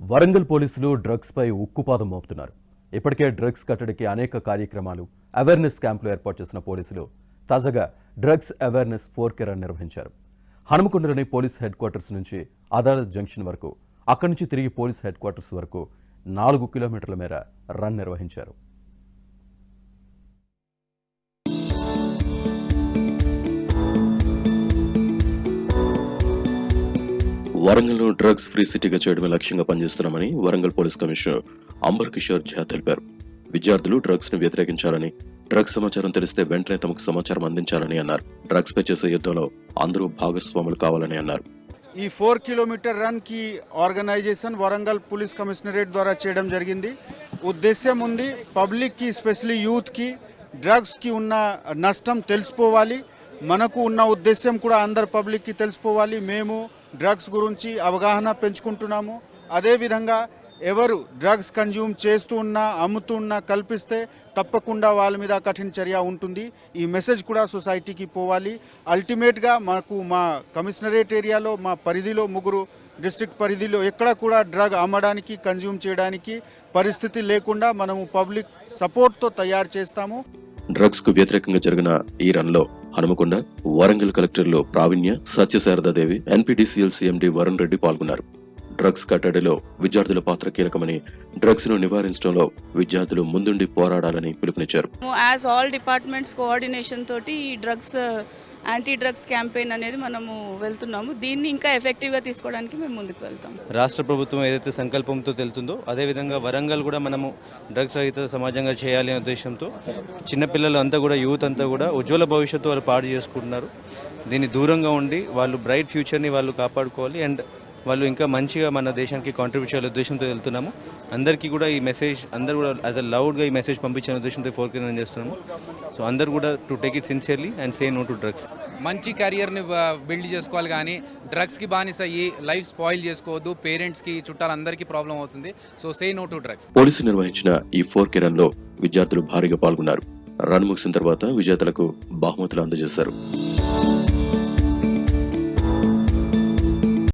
వరంగల్ పోలీసులు డ్రగ్స్ పై ఉక్కుపాదం మోపుతున్నారు. ఇప్పటికే డ్రగ్స్ కట్టడికి అనేక కార్యక్రమాలు, అవేర్నెస్ క్యాంపులు ఏర్పాటు చేసిన పోలీసులు తాజాగా డ్రగ్స్ అవేర్నెస్ 4K రన్ నిర్వహించారు. హనుమకొండలోని పోలీస్ హెడ్ క్వార్టర్స్ నుంచి అదాలత్ జంక్షన్ వరకు, అక్కడి నుంచి తిరిగి పోలీస్ హెడ్ క్వార్టర్స్ వరకు 4 కిలోమీటర్ల మేర రన్ నిర్వహించారు. వరంగల్ను డ్రగ్స్ ఫ్రీ సిటీగా చేయడమే లక్ష్యంగా పనిచేస్తున్నామని వరంగల్ పోలీస్ కమిషనర్ అంబర్ కిషోర్ ఝా తెలిపారు. విద్యార్థులు డ్రగ్స్ ను వ్యతిరేకించాలని, డ్రగ్స్ సమాచారం తెలిస్తే వెంటనే తమకు సమాచారం అందించాలని అన్నారు. డ్రగ్స్ పై చేసే యుద్ధంలో అందరూ భాగస్వాములు కావాలని అన్నారు. ఈ 4 కిలోమీటర్ రన్ కి ఆర్గనైజేషన్ వరంగల్ పోలీస్ కమిషనరేట్ ద్వారా చేయడం జరిగింది. ఉద్దేశ్యం ఉంది, పబ్లిక్ కి స్పెషల్లీ యూత్ కి డ్రగ్స్ కి ఉన్న నష్టం తెలిసిపోవాలి. మనకు ఉన్న ఉద్దేశ్యం కూడా అందరు పబ్లిక్ కి తెలిసిపోవాలి. మేము డ్రగ్స్ గురించి అవగాహన పెంచుకుంటున్నాము. అదేవిధంగా ఎవరు డ్రగ్స్ కన్జ్యూమ్ చేస్తూ ఉన్నా, అమ్ముతున్నా కల్పిస్తే తప్పకుండా వాళ్ళ మీద కఠిన చర్య ఉంటుంది. ఈ మెసేజ్ కూడా సొసైటీకి పోవాలి. అల్టిమేట్గా మాకు మా కమిషనరేట్ ఏరియాలో, మా పరిధిలో, 3 డిస్ట్రిక్ట్ పరిధిలో ఎక్కడ కూడా డ్రగ్ అమ్మడానికి, కన్జ్యూమ్ చేయడానికి పరిస్థితి లేకుండా మనము పబ్లిక్ సపోర్ట్తో తయారు చేస్తాము. డ్రగ్స్ కు వ్యతిరేకంగా జరిగిన ఈ రన్ లో హనుమకొండ, వరంగల్ కలెక్టర్లు ప్రావీణ్య, సత్యశారదాదేవి, ఎన్పీడీసీఎల్ సీఎండీ వరుణ్ రెడ్డి పాల్గొన్నారు. డ్రగ్స్ కట్టడిలో విద్యార్థుల పాత్ర కీలకమని, డ్రగ్స్ ను నివారించడంలో విద్యార్థులు ముందుండి పోరాడాలని పిలుపునిచ్చారు. యాజ్ ఆల్ డిపార్ట్మెంట్స్ కోఆర్డినేషన్ తోటి ఈ డ్రగ్స్ యాంటీ డ్రగ్స్ క్యాంపెయిన్ అనేది మనము వెళ్తున్నాము. దీన్ని ఇంకా ఎఫెక్టివ్గా తీసుకోవడానికి మేము ముందుకు వెళ్తాం. రాష్ట్ర ప్రభుత్వం ఏదైతే సంకల్పంతో తెలుతుందో అదేవిధంగా వరంగల్ కూడా మనము డ్రగ్స్ రహిత సమాజంగా చేయాలి అనే ఉద్దేశంతో చిన్నపిల్లలు అంతా కూడా, యూత్ అంతా కూడా ఉజ్వల భవిష్యత్తు వాళ్ళు పాడు చేసుకుంటున్నారు. దీన్ని దూరంగా ఉండి వాళ్ళు బ్రైట్ ఫ్యూచర్ని వాళ్ళు కాపాడుకోవాలి అండ్ వాళ్ళు ఇంకా మంచిగా మన దేశానికి కాంట్రిబ్యూట్ చేయాలి ఉద్దేశంతో వెళ్తున్నాము. అందరికీ కూడా ఈ మెసేజ్, అందరూ కూడా యాజ్ అ లౌడ్గా ఈ మెసేజ్ పంపించే ఉద్దేశంతో 4K రన్ చేస్తున్నాము. సో అందరూ కూడా to take it sincerely and say no to drugs. మంచి కెరియర్ని బిల్డ్ చేసుకోవాలి, కానీ డ్రగ్స్కి బానిస అయ్యి లైఫ్ స్పాయిల్ చేసుకోవద్దు. పేరెంట్స్కి, చుట్టాలందరికీ ప్రాబ్లం అవుతుంది. So say no to drugs. పోలీసులు నిర్వహించిన ఈ 4K రన్ లో విద్యార్థులు భారీగా పాల్గొన్నారు. రన్ ముగిసిన తర్వాత విజేతలకు బహుమతులు అందజేశారు.